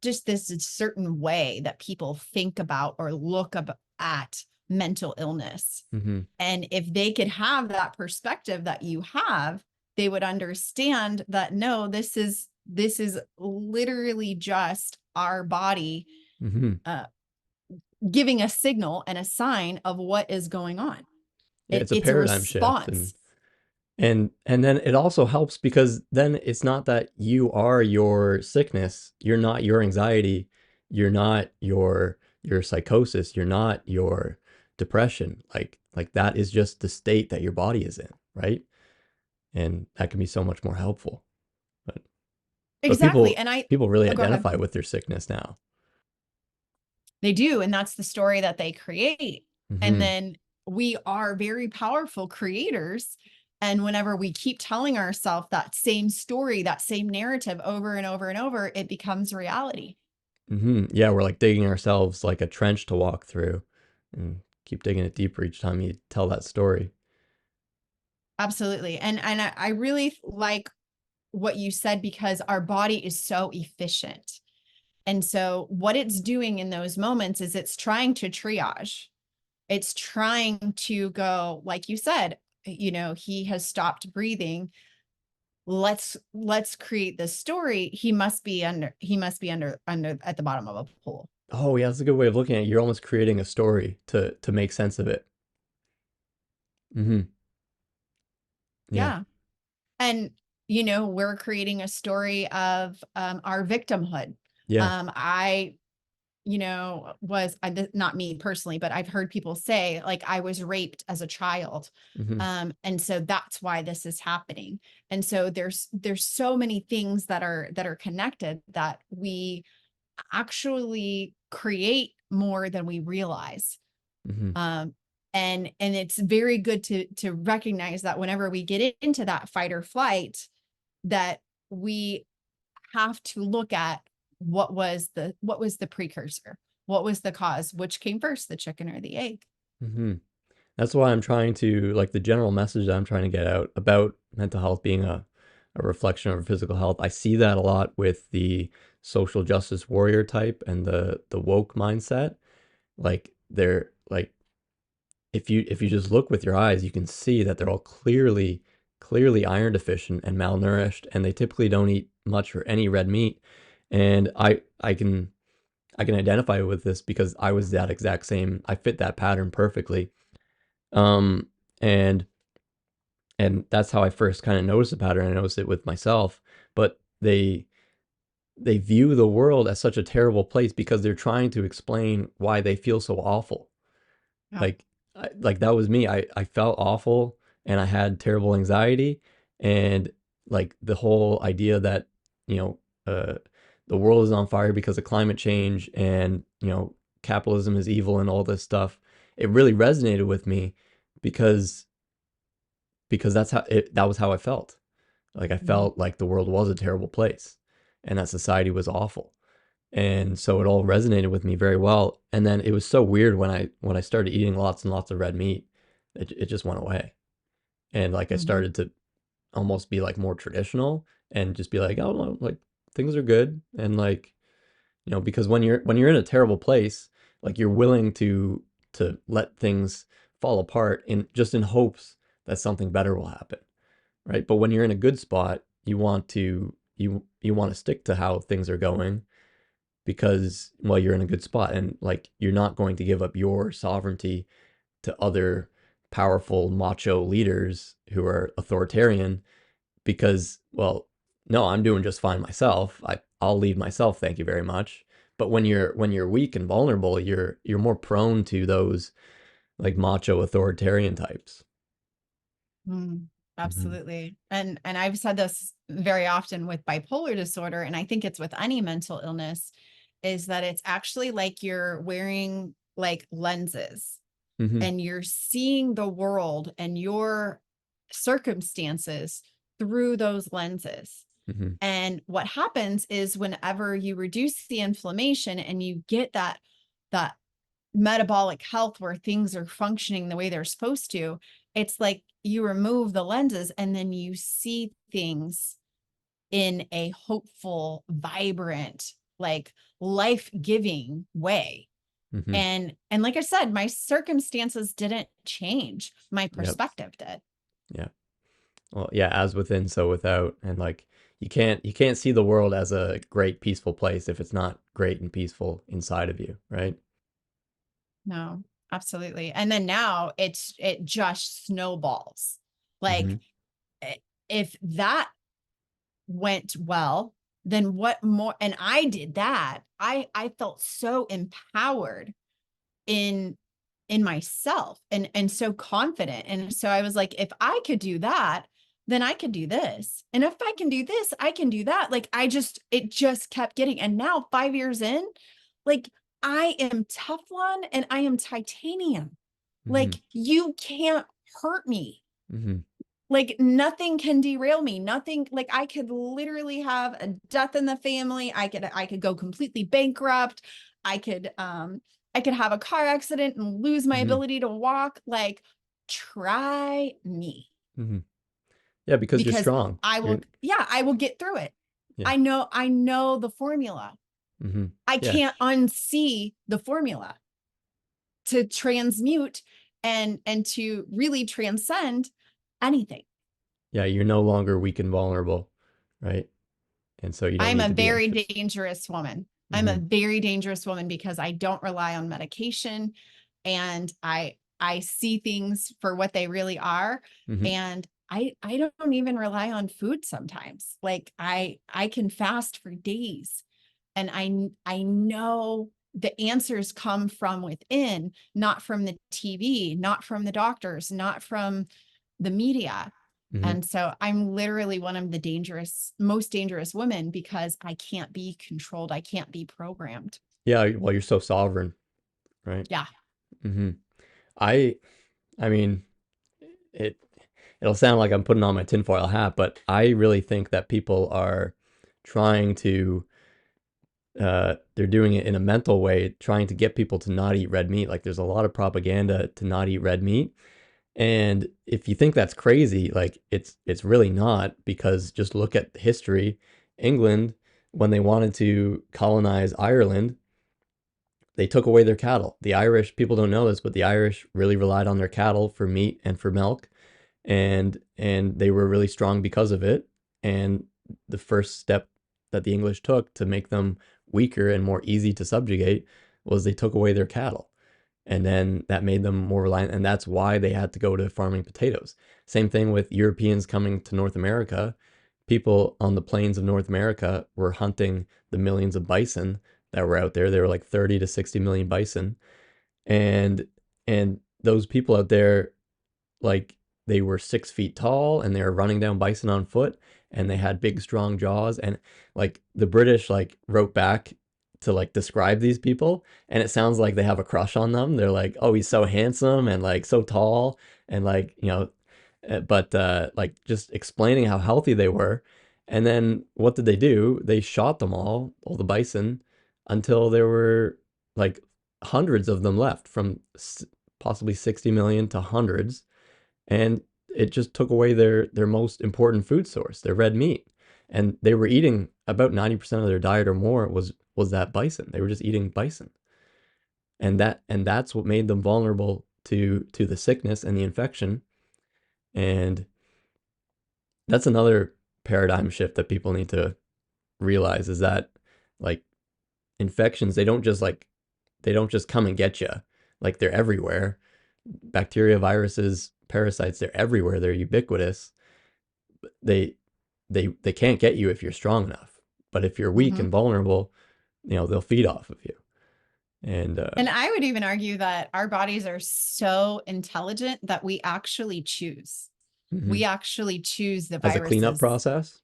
B: just this certain way that people think about or look at mental illness.
A: Mm-hmm.
B: And if they could have that perspective that you have, they would understand that no, this is literally just our body
A: Mm-hmm.
B: uh, giving a signal and a sign of what is going on.
A: Yeah, it's a
B: It's a
A: paradigm shift, and
B: response.
A: and then it also helps because then it's not that you are your sickness, you're not your anxiety, you're not your psychosis, you're not your depression. Like that is just the state that your body is in, right? And that can be so much more helpful. But but
B: Exactly.
A: people
B: And I,
A: people really
B: oh, go ahead.
A: identify with their sickness now.
B: They do. And that's the story that they create. And
A: Hmm.
B: then we are very powerful creators. And whenever we keep telling ourselves that same story, that same narrative over and over and over, it becomes reality.
A: Hmm. Yeah, we're like digging ourselves like a trench to walk through, and keep digging it deeper each time you tell that story.
B: Absolutely. And I really like what you said because our body is so efficient. And so what it's doing in those moments is it's trying to triage. It's trying to go, like you said, he has stopped breathing. Let's create this story. He must be under at the bottom of a pool.
A: Oh, yeah, that's a good way of looking at it. You're almost creating a story to make sense of it. Hmm. Yeah.
B: Yeah. And we're creating a story of our victimhood.
A: Yeah.
B: I was not me personally, but I've heard people say like I was raped as a child.
A: Hmm.
B: And so that's why this is happening. And so there's so many things that are connected that we actually create more than we realize.
A: Hmm.
B: Um, and it's very good to recognize that whenever we get into that fight or flight, that we have to look at what was the precursor, what was the cause, which came first, the chicken or the egg.
A: Hmm. That's why I'm trying to, like, the general message that I'm trying to get out about mental health being a reflection of physical health. I see that a lot with the social justice warrior type and the woke mindset. Like they're like, if you just look with your eyes, you can see that they're all clearly iron deficient and malnourished, and they typically don't eat much or any red meat. And I can identify with this because I was that exact same. I fit that pattern perfectly. Um, and and that's how I first kind of noticed the pattern. I noticed it with myself, but they view the world as such a terrible place because they're trying to explain why they feel so awful.
B: Yeah.
A: Like like that was me. I felt awful and I had terrible anxiety, and like the whole idea that, you know, uh the world is on fire because of climate change, and, capitalism is evil and all this stuff. It really resonated with me because that was how I felt. Like I
B: Mhm.
A: felt like the world was a terrible place and that society was awful. And so it all resonated with me very well. And then it was so weird when I started eating lots and lots of red meat, it just went away. And like I
B: Mhm.
A: started to almost be like more traditional and just be like, oh no, like things are good. And like, because when you're in a terrible place, like you're willing to let things fall apart in hopes that something better will happen, right? But when you're in a good spot, you want to stick to how things are going because, well, you're in a good spot, and like you're not going to give up your sovereignty to other powerful macho leaders who are authoritarian because, well, no, I'm doing just fine myself. I'll leave myself, thank you very much. But when you're weak and vulnerable, you're more prone to those like macho authoritarian types.
B: Mm,
A: Hmm.
B: absolutely. And I've said this very often with bipolar disorder, and I think it's with any mental illness, is that it's actually like you're wearing like lenses
A: Hmm.
B: and you're seeing the world and your circumstances through those lenses.
A: Hmm.
B: And what happens is whenever you reduce the inflammation and you get that metabolic health where things are functioning the way they're supposed to, it's like you remove the lenses and then you see things in a hopeful, vibrant, like life-giving way.
A: Hmm.
B: And like I said, my circumstances didn't change. My
A: Yep.
B: perspective did.
A: Yeah. Well, yeah, as within, so without. And like you can't see the world as a great peaceful place if it's not great and peaceful inside of you, right?
B: No, absolutely. And then now it just snowballs.
A: Hmm.
B: Like if that went well, then what more? And I did that. I felt so empowered in myself and so confident. And so I was like, if I could do that, then I could do this. And if I can do this, I can do that. Like it just kept getting. And now 5 years in, like I am Teflon and I am titanium.
A: Hmm.
B: Like you can't hurt me.
A: Hmm.
B: Like nothing can derail me. Nothing, like I could literally have a death in the family. I could go completely bankrupt. I could have a car accident and lose my
A: Hmm.
B: ability to walk. Like try me
A: Hmm. Yeah, because you're
B: because
A: strong.
B: I will get through it.
A: Yeah.
B: I know the formula.
A: Hmm.
B: I
A: Yeah.
B: can't unsee the formula to transmute and to really transcend anything.
A: Yeah, you're no longer weak and vulnerable, right? And so you don't
B: I'm
A: need
B: a
A: to be
B: very
A: anxious.
B: dangerous woman. I'm a
A: Hmm.
B: very dangerous woman because I don't rely on medication and I see things for what they really are.
A: Hmm.
B: And I don't even rely on food sometimes. Like I can fast for days and I know the answers come from within, not from the TV, not from the doctors, not from the media.
A: Hmm.
B: And so I'm literally one of the most dangerous women because I can't be controlled. I can't be programmed.
A: Yeah, well, you're so sovereign, right?
B: Yeah.
A: Hmm. I I mean, it it'll sound like I'm putting on my tinfoil hat, but I really think that people are trying to they're doing it in a mental way, trying to get people to not eat red meat. Like there's a lot of propaganda to not eat red meat. And if you think that's crazy, like it's really not, because just look at history. England, when they wanted to colonize Ireland, they took away their cattle. The Irish, people don't know this, but the Irish really relied on their cattle for meat and for milk, and they were really strong because of it. And the first step that the English took to make them weaker and more easy to subjugate was they took away their cattle. And then that made them more reliant, and that's why they had to go to farming potatoes. Same thing with Europeans coming to North America. People on the plains of North America were hunting the millions of bison that were out there. There were like 30 to 60 million bison. And those people out there, like, they were 6 feet tall and they were running down bison on foot, and they had big strong jaws. And like the British like wrote back to like describe these people, and it sounds like they have a crush on them. They're like, oh, he's so handsome and like so tall, and like, but like just explaining how healthy they were. And then what did they do? They shot them all the bison, until there were like hundreds of them left, from possibly 60 million to hundreds. And it just took away their most important food source, their red meat. And they were eating about 90% of their diet or more was that bison. They were just eating bison. And that's what made them vulnerable to the sickness and the infection. And that's another paradigm shift that people need to realize, is that like infections, they don't just come and get you. Like they're everywhere. Bacteria, viruses, parasites, they're everywhere. They're ubiquitous. They they can't get you if you're strong enough. But if you're weak
B: Mm-hmm.
A: and vulnerable, they'll feed off of you. And
B: And I would even argue that our bodies are so intelligent that we actually choose.
A: mhm.
B: We actually choose the
A: As a cleanup
B: viruses.
A: process.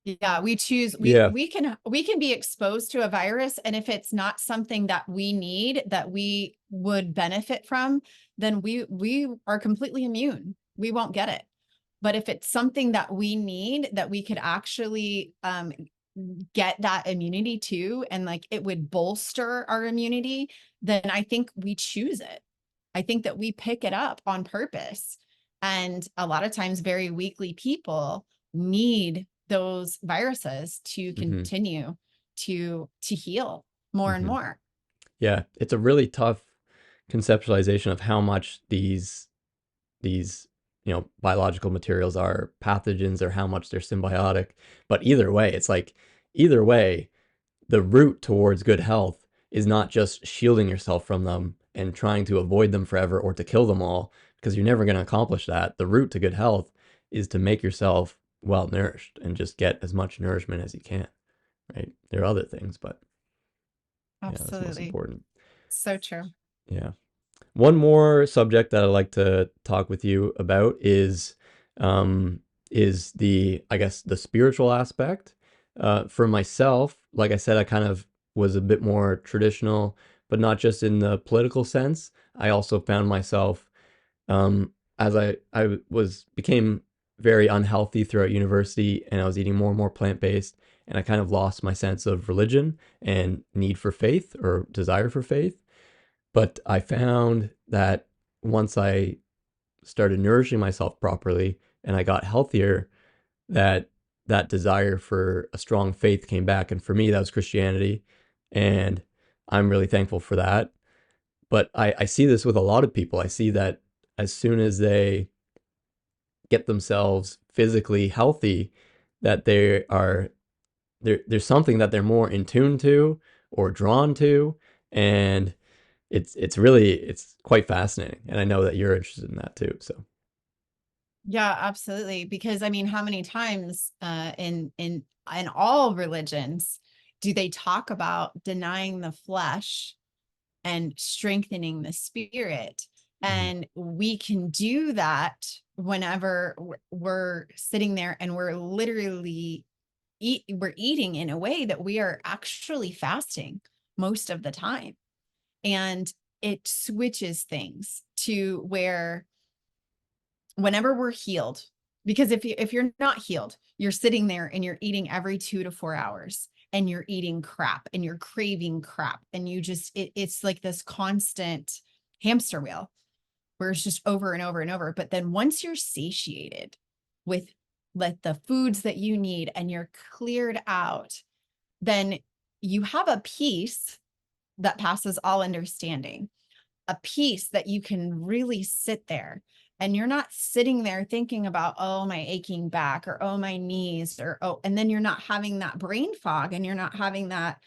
B: Yeah, we choose
A: Yeah.
B: we can be exposed to a virus, and if it's not something that we need, that we would benefit from, then we are completely immune. We won't get it. But if it's something that we need, that we could actually get that immunity to, and like it would bolster our immunity, then I think we choose it. I think that we pick it up on purpose. And a lot of times, very weakly people need those viruses to
A: Hmm.
B: continue to heal more and
A: Hmm.
B: more.
A: Yeah, it's a really tough conceptualization of how much these biological materials are pathogens, or how much they're symbiotic. But either way, it's like, either way, the route towards good health is not just shielding yourself from them and trying to avoid them forever, or to kill them all, because you're never going to accomplish that. The route to good health is to make yourself well nourished and just get as much nourishment as you can, right? There are other things, but yeah, that's most
B: Absolutely.
A: important.
B: So true.
A: Yeah. One more subject that I'd like to talk with you about um, is the, I guess, the spiritual aspect. For myself, like I said, I kind of was a bit more traditional, but not just in the political sense. I also found myself, as I was became very unhealthy throughout university, and I was eating more and more plant-based, and I kind of lost my sense of religion and need for faith, or desire for faith. But I found that once I started nourishing myself properly and I got healthier, that that desire for a strong faith came back. And for me, that was Christianity. And I'm really thankful for that. But I see this with a lot of people. I see that as soon as they get themselves physically healthy, that there's something that they're more in tune to or drawn to. And it's quite fascinating, and I know that you're interested in that too. So
B: Yeah, absolutely. Because I mean, how many times in all religions do they talk about denying the flesh and strengthening the spirit.
A: Hmm.
B: And we can do that whenever we're sitting there and we're literally we're eating in a way that we are actually fasting most of the time. And it switches things to where whenever we're healed, because if you're not healed, you're sitting there and you're eating every 2 to 4 hours and you're eating crap and you're craving crap and you just it's like this constant hamster wheel where it's just over and over and over. But then once you're satiated with like the foods that you need and you're cleared out, then you have a peace that passes all understanding, a peace that you can really sit there and you're not sitting there thinking about, oh, my aching back or, oh, my knees or, oh, and then you're not having that brain fog and you're not having that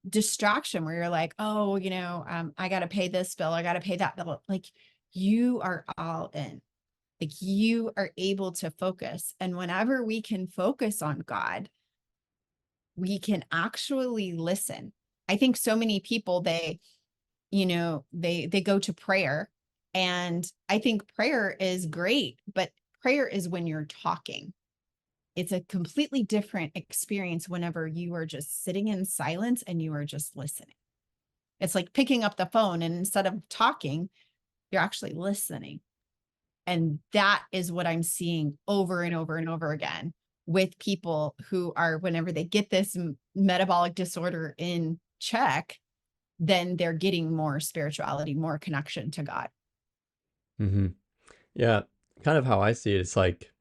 B: distraction where you're like, oh, I got to pay this bill. I got to pay that bill. Like you are all in, like you are able to focus. And whenever we can focus on God, we can actually listen. I think so many people, they go to prayer, and I think prayer is great, but prayer is when you're talking. It's a completely different experience whenever you are just sitting in silence and you are just listening. It's like picking up the phone, and instead of talking, you're actually listening. And that is what I'm seeing over and over and over again with people who are, whenever they get this metabolic disorder in check, then they're getting more spirituality, more connection to God.
A: Hmm. Yeah, kind of how I see it. It's like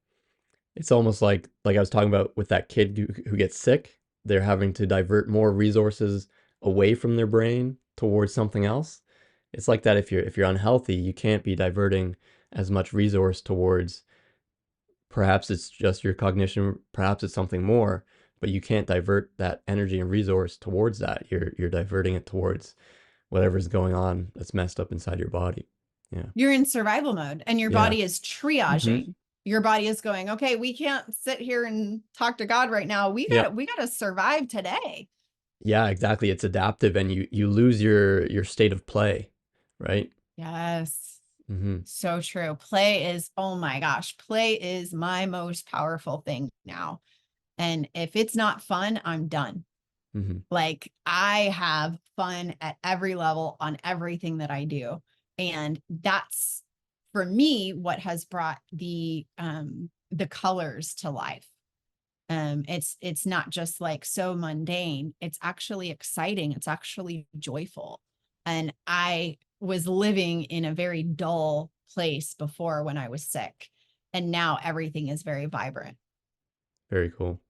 A: it's almost like I was talking about with that kid who gets sick. They're having to divert more resources away from their brain towards something else. It's like that if you're unhealthy, you can't be diverting as much resource towards, perhaps it's just your cognition, perhaps it's something more, but you can't divert that energy and resource towards that. You're diverting it towards whatever's going on that's messed up inside your body. Yeah.
B: You're in survival mode and your
A: Yeah.
B: body is
A: Hmm.
B: triaging. Your body is going, okay, we can't sit here and talk to God right now. We
A: Yeah.
B: got we got to survive today.
A: Yeah, exactly. It's adaptive, and you lose your state of play, right?
B: Yes.
A: Hmm.
B: So true. Play is, oh my gosh, play is my most powerful thing now. And if it's not fun, I'm done.
A: Hmm.
B: Like I have fun at every level on everything that I do. And that's for me what has brought the colors to life. It's not just like so mundane. It's actually exciting. It's actually joyful. And I was living in a very dull place before when I was sick. And now everything is very vibrant.
A: Very cool.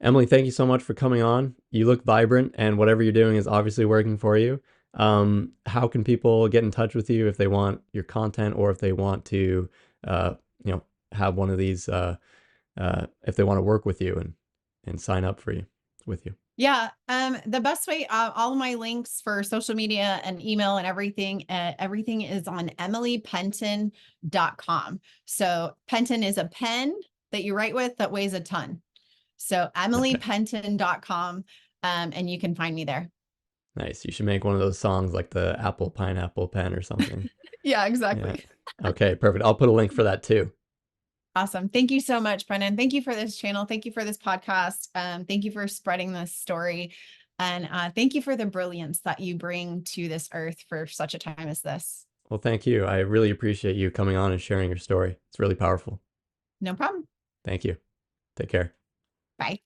A: Emily, thank you so much for coming on. You look vibrant, and whatever you're doing is obviously working for you. How can people get in touch with you if they want your content, or if they want to, uh, have one of these, if they want to work with you and sign up for you with you?
B: Yeah. The best way, all of my links for social media and email and everything is on emilypenton.com. So Penton is a pen that you write with that weighs a ton. So
A: Okay,
B: emilypenton.com. And you can find me there.
A: nice. You should make one of those songs like the Apple Pineapple Pen or something.
B: Yeah,
A: Yeah.
B: exactly.
A: Okay, perfect. I'll put a link for that too.
B: Awesome. Thank you so much, Brennan. Thank you for this channel. Thank you for this podcast. Thank you for spreading this story. And thank you for the brilliance that you bring to this earth for such a time as this.
A: Well, thank you. I really appreciate you coming on and sharing your story. It's really powerful.
B: No problem.
A: Thank you. Take care.
B: Bye.